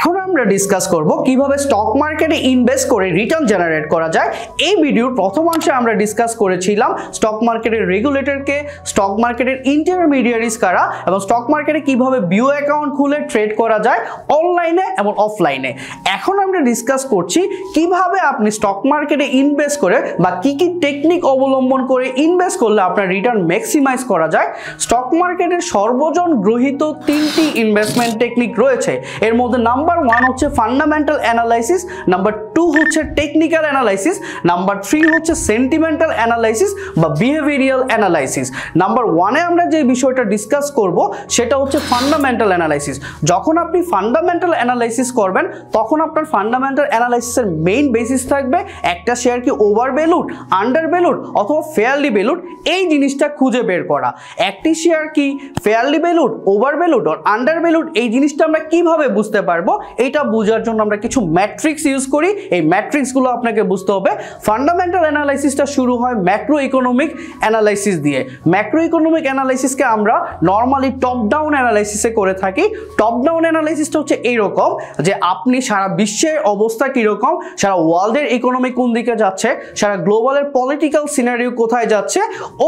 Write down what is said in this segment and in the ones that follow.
এখন আমরা ডিসকাস করব কিভাবে স্টক মার্কেটে ইনভেস্ট করে রিটার্ন জেনারেট করা যায়। এই ভিডিওর প্রথম অংশে আমরা ডিসকাস করেছিলাম স্টক মার্কেটের রেগুলেটরকে, স্টক মার্কেটের ইন্টারমিডিয়ারিজ কারা এবং স্টক মার্কেটে কিভাবে বিও অ্যাকাউন্ট খুলে ট্রেড করা যায় অনলাইনে এবং অফলাইনে। এখন আমরা ডিসকাস করছি কিভাবে আপনি স্টক মার্কেটে ইনভেস্ট করে বা কি কি টেকনিক অবলম্বন করে ইনভেস্ট করলে আপনার রিটার্ন ম্যাক্সিমাইজ করা যায়। স্টক মার্কেটের সর্বজন গৃহীত তিনটি ইনভেস্টমেন্ট টেকনিক রয়েছে। এর মধ্যে নাম্বার 1 হচ্ছে ফান্ডামেন্টাল অ্যানালাইসিস, নাম্বার 2 হচ্ছে টেকনিক্যাল অ্যানালাইসিস, নাম্বার 3 হচ্ছে সেন্টিমেন্টাল অ্যানালাইসিস বা বিহেভিয়ারাল অ্যানালাইসিস। নাম্বার 1-এ আমরা যে বিষয়টা ডিসকাস করব সেটা হচ্ছে ফান্ডামেন্টাল অ্যানালাইসিস। যখন আপনি ফান্ডামেন্টাল অ্যানালাইসিস করবেন তখন আপনার ফান্ডামেন্টাল অ্যানালাইসিসের মেইন বেসিস থাকবে একটা শেয়ার কি ওভার ভ্যালুড, আন্ডার ভ্যালুড অথবা ফেয়ারলি ভ্যালুড, এই জিনিসটা খুঁজে বের করা। একটি শেয়ার কি ফেয়ারলি ভ্যালুড, ওভার ভ্যালুড আর আন্ডার ভ্যালুড, এই জিনিসটা আমরা কিভাবে বুঝতে পারবো এটা বোঝার জন্য আমরা কিছু ম্যাট্রিক্স ইউজ করি। এই ম্যাট্রিক্সগুলো আপনাকে বুঝতে হবে। ফান্ডামেন্টাল অ্যানালাইসিসটা শুরু হয় ম্যাক্রো ইকোনমিক অ্যানালাইসিস দিয়ে। ম্যাক্রো ইকোনমিক অ্যানালাইসিসকে আমরা নর্মালি টপ ডাউন অ্যানালাইসিসে করে থাকি। টপ ডাউন অ্যানালাইসিসটা হচ্ছে এইরকম যে আপনি সারা বিশ্বের অবস্থা কীরকম, সারা ওয়ার্ল্ডের ইকোনমি কোন দিকে যাচ্ছে, সারা গ্লোবালের পলিটিক্যাল সিনারিও কোথায় যাচ্ছে,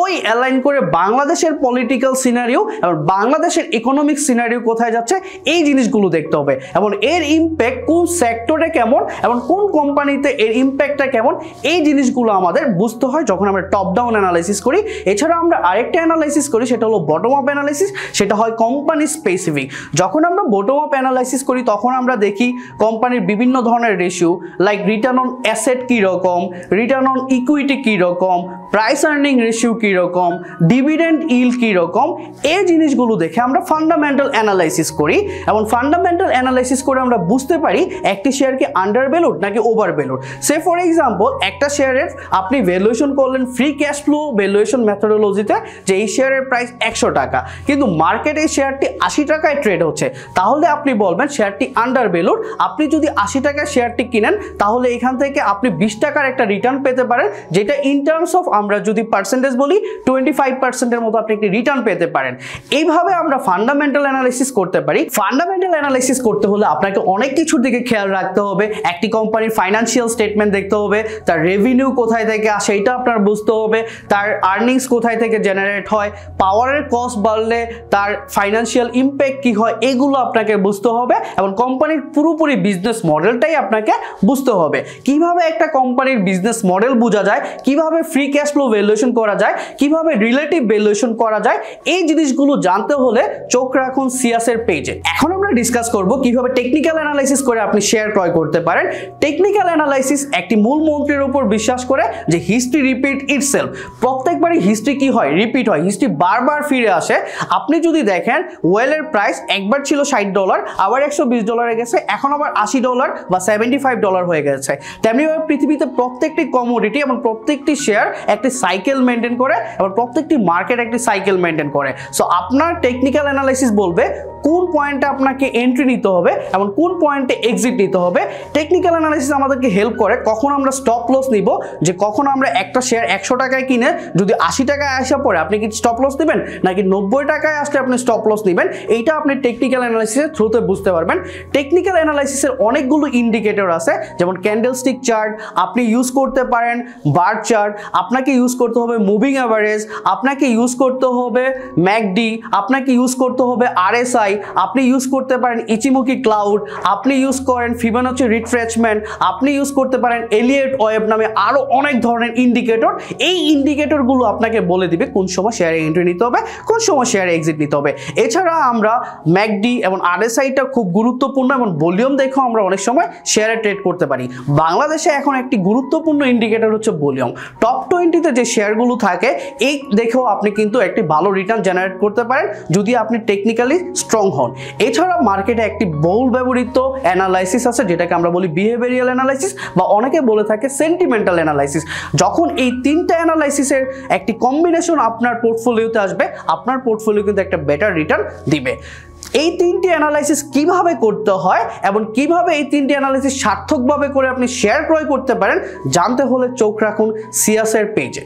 ওই অ্যালাইন করে বাংলাদেশের পলিটিক্যাল সিনারিও এবং বাংলাদেশের ইকোনমিক সিনারিও কোথায় যাচ্ছে এই জিনিসগুলো দেখতে হবে এবং এর ইম্প্যাক্ট কোন সেক্টরে কেমন এবং কোন কোম্পানিতে এর ইম্প্যাক্টটা কেমন, এই জিনিসগুলো আমাদের বুঝতে হয় যখন আমরা টপ ডাউন অ্যানালাইসিস করি। এছাড়া আমরা আরেকটা অ্যানালাইসিস করি, সেটা হলো বটম আপ অ্যানালাইসিস। সেটা হয় কোম্পানি স্পেসিফিক। যখন আমরা বটম আপ অ্যানালাইসিস করি তখন আমরা দেখি কোম্পানির বিভিন্ন ধরনের ratio, like return on asset কীরকম, রিটার্ন অন ইকুইটি কীরকম, প্রাইস আর্নিং রেশিও কীরকম, ডিভিডেন্ড ইল্ড কীরকম, এই জিনিসগুলো দেখে আমরা ফান্ডামেন্টাল অ্যানালাইসিস করি এবং ফান্ডামেন্টাল অ্যানালাইসিস করে আমরা বুঝতে পারি একটি শেয়ার কি আন্ডার ভ্যালুড নাকি over valued. Say for example একটা শেয়ারের আপনি ভ্যালুয়েশন করলেন ফ্রি ক্যাশ ফ্লো ভ্যালুয়েশন মেথোডোলজিতে যে এই শেয়ারের প্রাইস 100 টাকা, কিন্তু মার্কেটে এই শেয়ারটি 80 টাকায় ট্রেড হচ্ছে, তাহলে আপনি বলবেন শেয়ারটি আন্ডার ভ্যালুড। আপনি যদি 80 টাকায় শেয়ারটি কিনেন তাহলে এখান থেকে আপনি 20 টাকার একটা রিটার্ন পেতে পারেন, যেটা ইন টার্মস অফ আমরা যদি পার্সেন্টেজ বলি 25%-এর মতো আপনি একটি রিটার্ন পেতে পারেন। এইভাবে আমরা ফান্ডামেন্টাল অ্যানালাইসিস করতে পারি। ফান্ডামেন্টাল অ্যানালাইসিস করতে হলে আপনাকে অনেক কিছুর দিকে খেয়াল রাখতে হবে। একটি কোম্পানির ফাইন্যান্সিয়াল স্টেটমেন্ট দেখতে হবে, তার রেভিনিউ কোথায় থেকে আসে এটা আপনার বুঝতে হবে, তার আর্নিংস কোথায় থেকে জেনারেট হয়, পাওয়ারের কস্ট বাড়লে তার ফাইন্যান্সিয়াল ইম্প্যাক্ট কি হয়, এগুলো আপনাকে বুঝতে হবে এবং কোম্পানির পুরোপুরি বিজনেস মডেলটাই আপনাকে বুঝতে হবে। কিভাবে একটা কোম্পানির বিজনেস মডেল বোঝা যায়, কিভাবে ফ্রি ক্যাশ ফ্লো ভ্যালুয়েশন করা যায়, কিভাবে রিলেটিভ ভ্যালুয়েশন করা যায়, এই জিনিসগুলো জানতে হলে চোখ রাখুন সিয়াসের পেজে। এখন আমরা ডিসকাস করব কিভাবে টেকনিক্যাল অ্যানালাইসিস করে আপনি শেয়ার ক্রয় করতে পারেন। টেকনিক্যাল অ্যানালাইসিস একটি মূল মন্ত্রের উপর বিশ্বাস করে যে হিস্ট্রি রিপিট ইটসেলফ। প্রত্যেকবারই হিস্ট্রি কি হয়, রিপিট হয়, হিস্ট্রি বারবার ফিরে আসে। আপনি যদি দেখেন ওয়েলের প্রাইস একবার ছিল $60, আবার $120 গেছে, এখন আবার $80 বা $75 হয়ে গেছে। তেমনিভাবে পৃথিবীতে প্রত্যেকটি কমোডিটি এবং প্রত্যেকটি শেয়ার একটি সাইকেল মেনটেন করে এবং প্রত্যেকটি মার্কেট একটি সাইকেল মেনটেন করে। সো আপনার টেকনিক্যাল অ্যানালাইসিস বলবে কোন পয়েন্টে আপনাকে এন্ট্রি নিতে হবে এবং কোন পয়েন্টে এক্সিট নিতে হবে। টেকনিক্যাল অ্যানালাইসিস আমাদেরকে হেল্প করে কখন আমরা স্টপ লস নিব, যে কখন আমরা একটা শেয়ার 100 টাকায় কিনে যদি 80 টাকায় আসা পরে আপনি কি স্টপ লস নেবেন নাকি 90 টাকায় আসলে আপনি স্টপ লস নেবেন, এইটা আপনি টেকনিক্যাল অ্যানালাইসিসের থ্রুতে বুঝতে পারবেন। টেকনিক্যাল অ্যানালাইসিসের অনেকগুলো ইন্ডিকেটর আছে, যেমন ক্যান্ডেলস্টিক চার্ট আপনি ইউজ করতে পারেন, বার চার্ট আপনাকে ইউজ করতে হবে, মুভিং অ্যাভারেজ আপনাকে ইউজ করতে হবে, ম্যাকডি আপনাকে ইউজ করতে হবে, আরএসআই আপনি ইউজ করতে পারেন, ইচিমুকি ক্লাউড আপনি ইউজ করেন, ফিবোনাচি রিট্রেসমেন্ট আপনি ইউজ করতে পারেন, এলিয়ট ওয়েভ নামে আরো অনেক ধরনের ইন্ডিকেটর। এই ইন্ডিকেটরগুলো আপনাকে বলে দিবে কোন সময় শেয়ারে এন্ট্রি নিতে হবে, কোন সময় শেয়ারে এক্সিট নিতে হবে। এছাড়া আমরা ম্যাকডি এবং আরএসআইটা খুব গুরুত্বপূর্ণ এবং ভলিউম দেখেও আমরা অনেক সময় শেয়ারে ট্রেড করতে পারি। বাংলাদেশে এখন একটি গুরুত্বপূর্ণ ইন্ডিকেটর হচ্ছে ভলিউম। টপ 20-তে যে শেয়ারগুলো থাকে এই দেখেও আপনি কিন্তু একটি ভালো রিটার্ন জেনারেট করতে পারেন যদি আপনি টেকনিক্যালি স্ট্রং হন। এছাড়া মার্কেটে একটি বহুল ব্যবহৃত অ্যানালাইসিস আছে যেটাকে আমরা বলি বিহেভিয়ারাল অ্যানালাইসিস বা অনেকে বলে থাকে সেন্টিমেন্টাল অ্যানালাইসিস। যখন এই তিনটা অ্যানালাইসিসের একটি কম্বিনেশন আপনার পোর্টফোলিওতে আসবে, আপনার পোর্টফোলিও কিন্তু একটা বেটার রিটার্ন দিবে। এই তিনটি অ্যানালাইসিস কিভাবে করতে হয় এবং কিভাবে এই তিনটি অ্যানালাইসিস সার্থকভাবে করে আপনি শেয়ার ক্রয় করতে পারেন জানতে হলে চোখ রাখুন সিয়াসের পেজে।